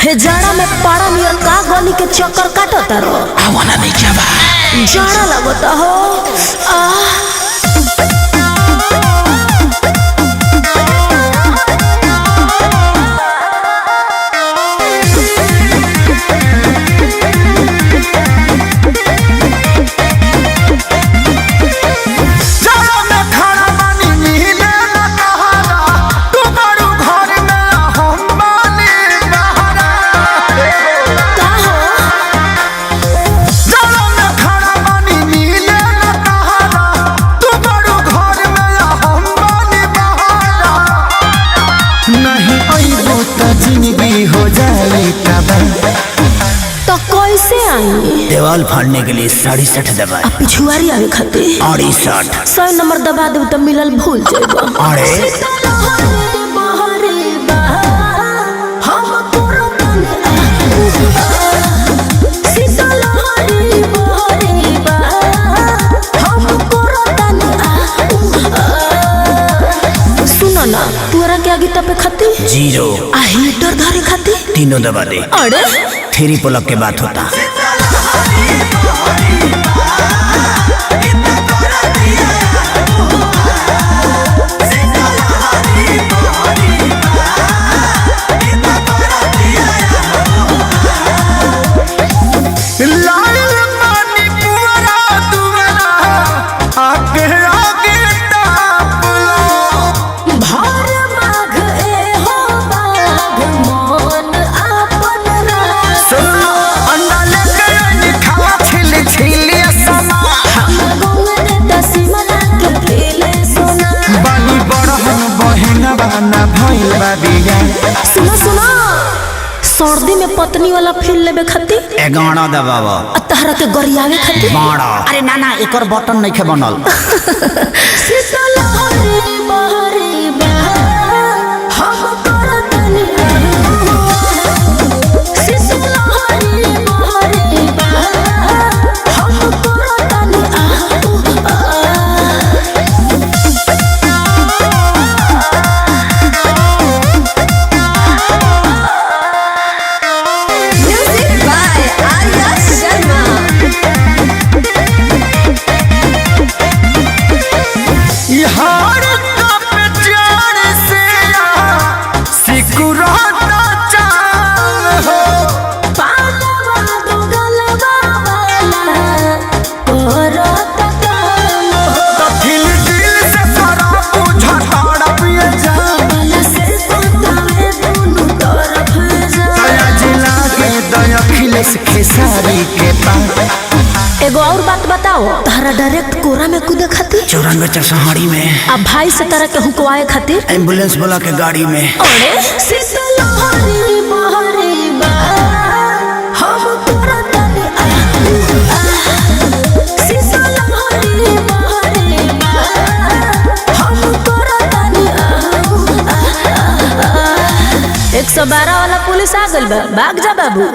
हे जाड़ा में पारा नियर का गली के चक्कर काटता रो आवाना नहीं क्या बा जाड़ा लगता हो हो जाए तो कैसे आई देवाल फाड़ने के लिए 67 दबा पिछुआरी आवे खातिर 68 100 नंबर दबा दे तो मिलल भूल जाएगा। अरे ना तोरा के आगे तपे खाती 0 आ हीटर धरे खाती 3 दबा दे। अरे 3 पुल के बात होता सुना सुना सर्दी में पत्नी वाला फील लेबे खातिर 11 दबावा तहरा के गरियावे खातिर 12। अरे ना ना एकर बटन नहीं खे बनल खेसारी के पास एगो और बात बताओ तारा डायरेक्ट कोरा में कूदे खातिर 94 चरसहाड़ी में अब भाई से तरह के हुकवाए खातिर एम्बुलेंस वाला के गाड़ी में अरे एक 112 वाला पुलिस आ गइल बा भाग जा बाबू।